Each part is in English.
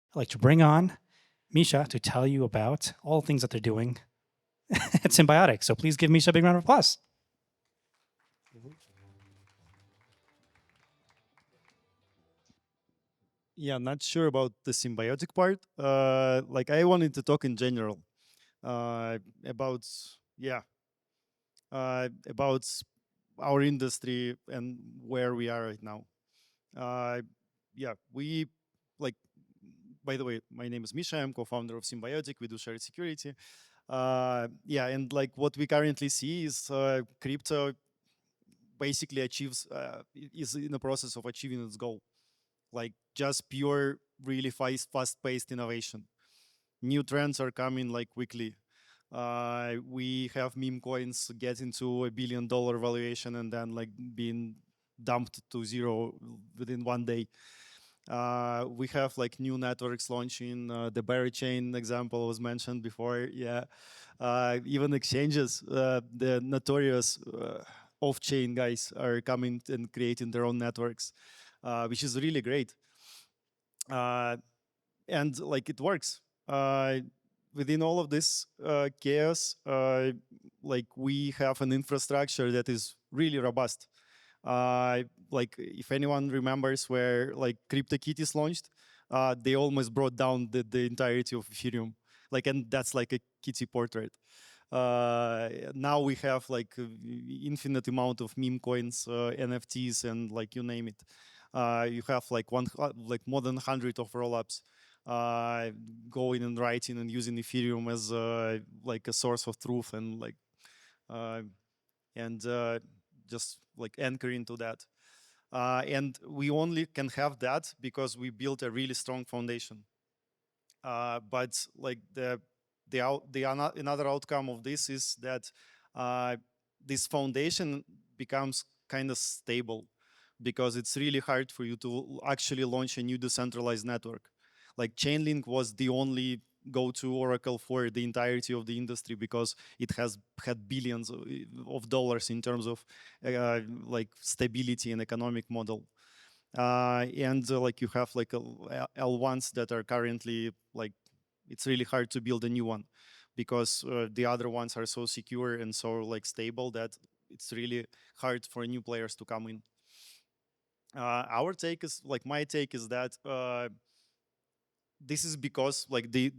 I'd like to bring on Misha to tell you about all the things that they're doing at Symbiotic. So please give Misha a big round of applause. Yeah, not sure about the symbiotic part. Like I wanted to talk in general about yeah about our industry and where we are right now. Uh, yeah, we like. By the way, my name is Misha. I'm co-founder of Symbiotic. We do shared security. Yeah, and like what we currently see is crypto basically achieves is in the process of achieving its goal, like just pure, really fast-paced innovation. New trends are coming like quickly. We have meme coins getting to $1 billion valuation and then like being dumped to zero within one day. We have like new networks launching. The Barry chain example was mentioned before. Yeah, even exchanges, the notorious off-chain guys are coming and creating their own networks, which is really great. Uh, and like it works. Within all of this chaos, like we have an infrastructure that is really robust. Like if anyone remembers where like CryptoKitties launched, they almost brought down the entirety of Ethereum. Like, and that's like a kitty portrait. Now we have like infinite amount of meme coins, NFTs, and like you name it. You have like like more than 100 of rollups uh, going and writing and using Ethereum as like a source of truth and like uh, and just like anchoring to that. And we only can have that because we built a really strong foundation. But like another outcome of this is that this foundation becomes kind of stable because it's really hard for you to actually launch a new decentralized network. Like Chainlink was the only go-to oracle for the entirety of the industry because it has had billions of dollars in terms of like stability and economic model. And like you have like L1s that are currently like it's really hard to build a new one because the other ones are so secure and so like stable that it's really hard for new players to come in. Our take is like my take is that this is because like the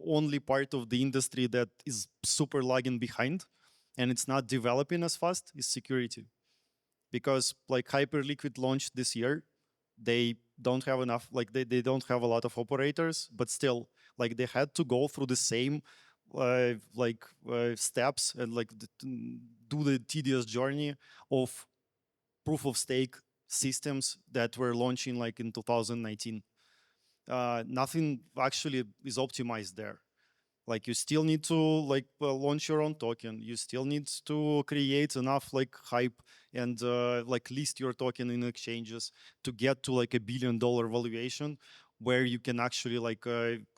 only part of the industry that is super lagging behind and it's not developing as fast is security, because like Hyperliquid launched this year, they don't have enough, like they don't have a lot of operators, but still like they had to go through the same steps and like do the tedious journey of proof of stake systems that were launching like in 2019. Nothing actually is optimized there. Like you still need to like launch your own token. You still need to create enough like hype and like list your token in exchanges to get to like $1 billion valuation, where you can actually like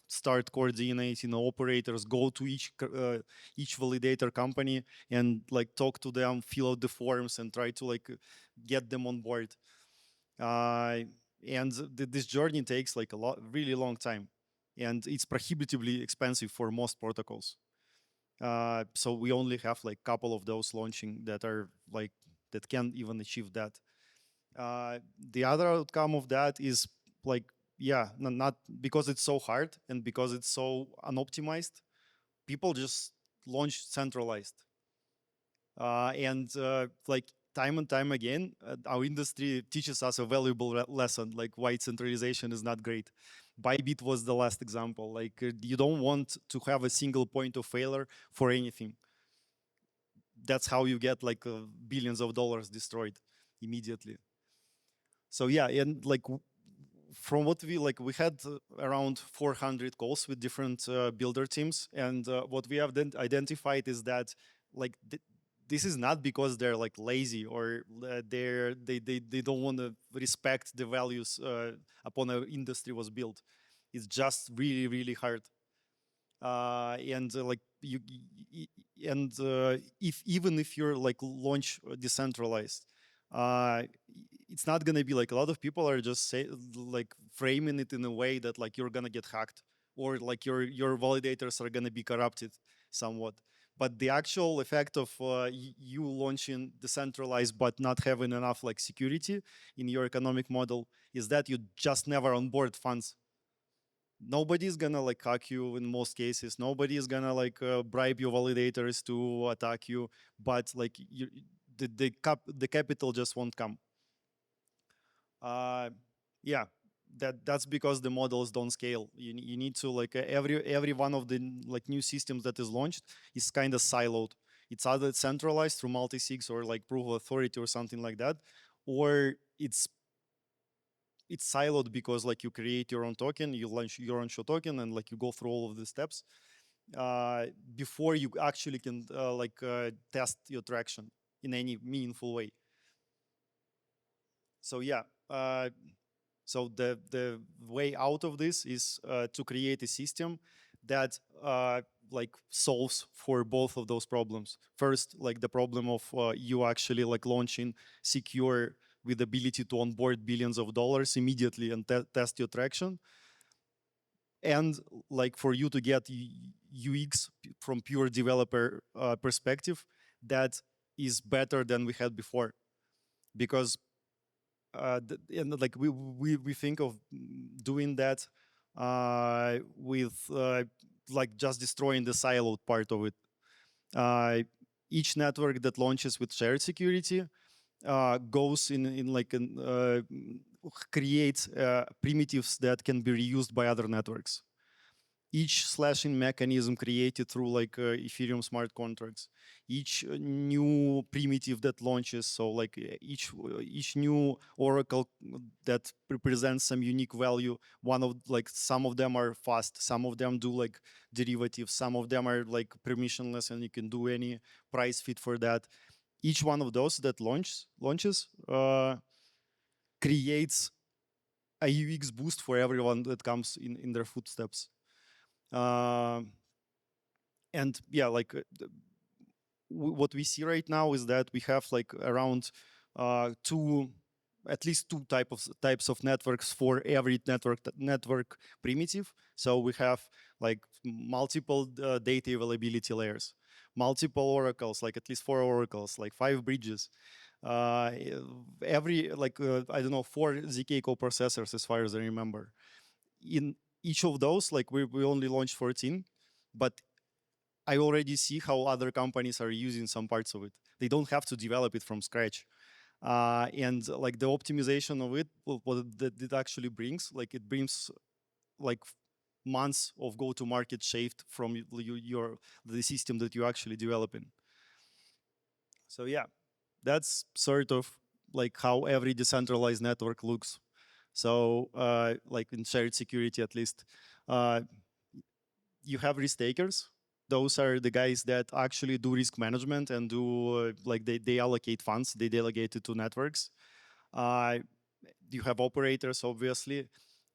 start coordinating operators, go to each validator company and like talk to them, fill out the forms, and try to like get them on board. Uh, and this journey takes like a lot, really long time, and it's prohibitively expensive for most protocols. So we only have like a couple of those launching that are like that can even achieve that. The other outcome of that is like, yeah, not because it's so hard and because it's so unoptimized, people just launch centralized. And like time and time again, our industry teaches us a valuable lesson, like why centralization is not great. Bybit was the last example. Like you don't want to have a single point of failure for anything. That's how you get like billions of dollars destroyed immediately. So yeah, and like from what we had around 400 calls with different builder teams, and what we have then identified is that like this is not because they're like lazy or they don't want to respect the values upon our industry was built. It's just really hard. And like if even if you're like launch decentralized, uh, it's not gonna be like a lot of people are just like framing it in a way that like you're gonna get hacked or like your validators are gonna be corrupted somewhat. But the actual effect of you launching decentralized but not having enough like security in your economic model is that you just never onboard funds. Nobody's gonna like hack you in most cases. Nobody's gonna like bribe your validators to attack you. But like the capital just won't come. Uh, yeah, that's because the models don't scale. You need to like every one of the like new systems that is launched is kind of siloed. It's either centralized through multi-sigs or like proof of authority or something like that, or it's siloed because like you create your own token, you launch your own show token, and like you go through all of the steps before you actually can test your traction in any meaningful way. So yeah, so the way out of this is to create a system that like solves for both of those problems. First, like the problem of you actually like launching secure with ability to onboard billions of dollars immediately and test your traction. And like for you to get UX from pure developer perspective that is better than we had before. Because and like we think of doing that with like just destroying the siloed part of it. Each network that launches with shared security goes in like an creates primitives that can be reused by other networks. Each slashing mechanism created through like Ethereum smart contracts, each new primitive that launches, so like each new oracle that represents some unique value. One of like some of them are fast, some of them do like derivatives, some of them are like permissionless, and you can do any price fit for that. Each one of those that launches creates a UX boost for everyone that comes in their footsteps. Um, and yeah, like what we see right now is that we have like around at least two types of networks for every network primitive. So we have like multiple data availability layers, multiple oracles, like at least 4 oracles, like 5 bridges. Uh, every like I don't know, 4 zk coprocessors as far as I remember. In each of those, like we only launched 14, but I already see how other companies are using some parts of it. They don't have to develop it from scratch. And like the optimization of it, what that it actually brings, like it brings like months of go-to-market shaved from the system that you're actually developing. So yeah, that's sort of like how every decentralized network looks. So like in shared security, at least, uh, you have risk takers. Those are the guys that actually do risk management and do like they allocate funds, they delegate it to networks. Uh, you have operators, obviously,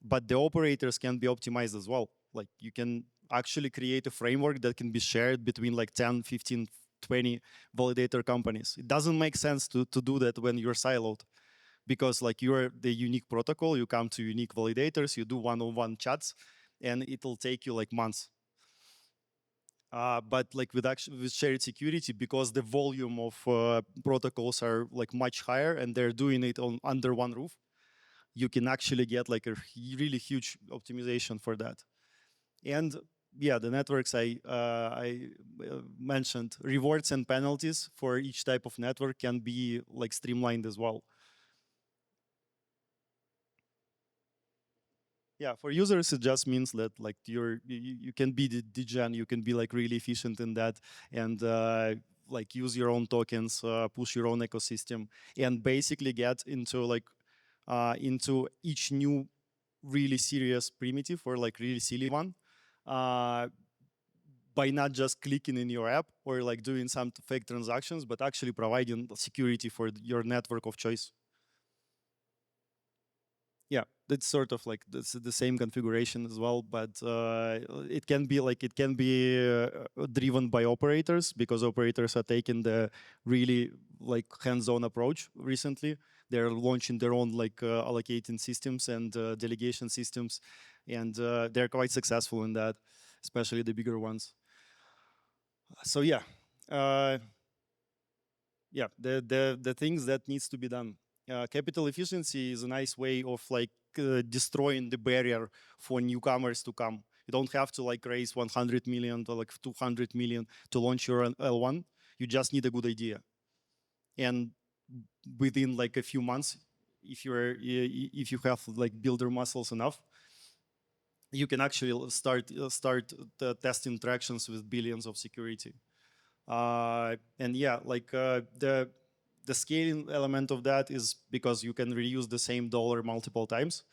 but the operators can be optimized as well. Like you can actually create a framework that can be shared between like 10, 15, 20 validator companies. It doesn't make sense to do that when you're siloed, because like you're the unique protocol, you come to unique validators, you do one-on-one chats, and it'll take you like months. But like with shared security, because the volume of protocols are like much higher and they're doing it on under one roof, you can actually get like a really huge optimization for that. And yeah, the networks I mentioned, rewards and penalties for each type of network can be like streamlined as well. Yeah, for users, it just means that like you can be the degen, you can be like really efficient in that, and like use your own tokens, push your own ecosystem, and basically get into like into each new really serious primitive or like really silly one uh, by not just clicking in your app or like doing some fake transactions, but actually providing security for your network of choice. Yeah, it's sort of like the same configuration as well, but it can be driven by operators, because operators are taking the really like hands-on approach recently. They're launching their own like allocating systems and delegation systems, and they're quite successful in that, especially the bigger ones. So yeah, the things that needs to be done. Capital efficiency is a nice way of like destroying the barrier for newcomers to come. You don't have to like raise 100 million to like 200 million to launch your L1. You just need a good idea, and within like a few months, if you have like builder muscles enough, you can actually start testing interactions with billions of security. And yeah, like the scaling element of that is because you can reuse the same dollar multiple times,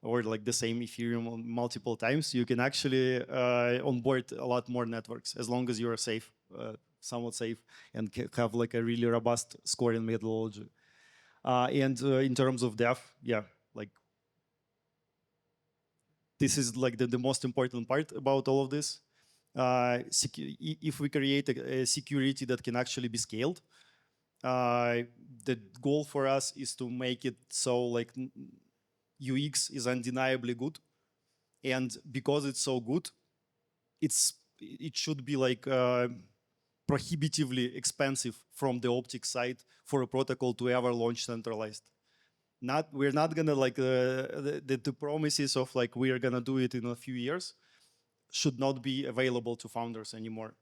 or like the same Ethereum multiple times. You can actually onboard a lot more networks as long as you are safe, somewhat safe, and have like a really robust scoring methodology. And in terms of dev, yeah, like this is like the most important part about all of this. If we create a security that can actually be scaled, the goal for us is to make it so like UX is undeniably good, and because it's so good, it should be like prohibitively expensive from the optic side for a protocol to ever launch centralized. We're not gonna like the promises of like we are gonna do it in a few years should not be available to founders anymore.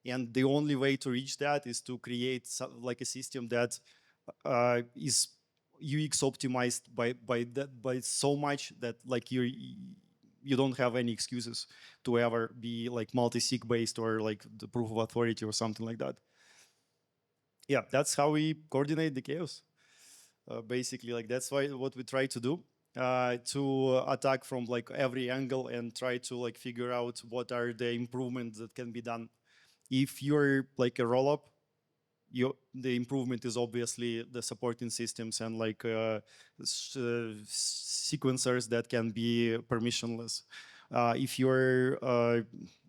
And the only way to reach that is to create like a system that is UX optimized by so much that like you don't have any excuses to ever be like multi-sig based or like the proof of authority or something like that. Yeah, that's how we coordinate the chaos. Basically, like that's what we try to do, to attack from like every angle and try to like figure out what are the improvements that can be done. If you're like a rollup, the improvement is obviously the supporting systems and like sequencers that can be permissionless. If you're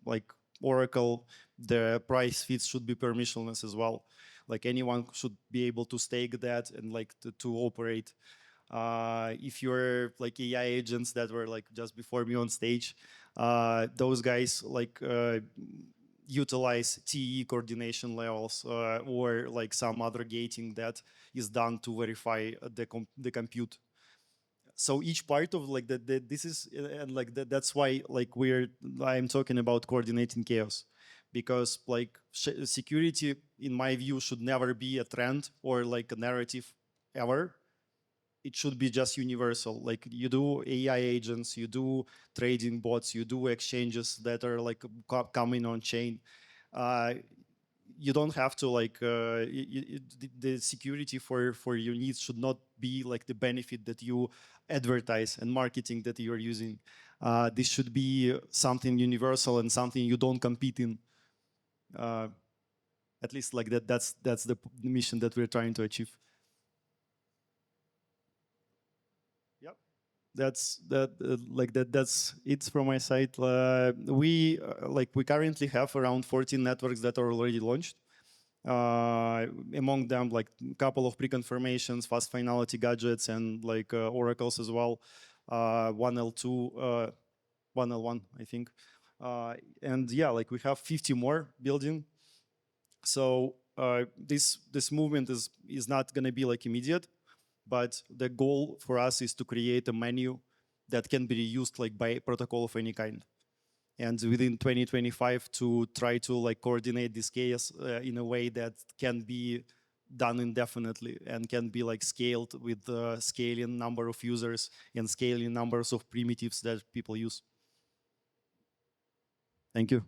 like Oracle, the price feeds should be permissionless as well. Like anyone should be able to stake that and like to operate. If you're like AI agents that were like just before me on stage, those guys like utilize TE coordination levels or like some other gating that is done to verify the compute. So each part of like this is and like that's why like I'm talking about coordinating chaos, because like security in my view should never be a trend or like a narrative ever. It should be just universal. Like you do AI agents, you do trading bots, you do exchanges that are like coming on chain. Uh, you don't have to like the security for your needs should not be like the benefit that you advertise and marketing that you're using. This should be something universal and something you don't compete in. Uh, at least like that. That's the mission that we're trying to achieve. Yep. That's it from my side. We currently have around 14 networks that are already launched. Among them, like a couple of pre-confirmations, fast finality gadgets, and like oracles as well. 1L2, 1L1, I think. And yeah, like we have 50 more building. So this movement is not going to be like immediate, but the goal for us is to create a menu that can be reused like by protocol of any kind, and within 2025 to try to like coordinate this chaos in a way that can be done indefinitely and can be like scaled with the scaling number of users and scaling numbers of primitives that people use. Thank you.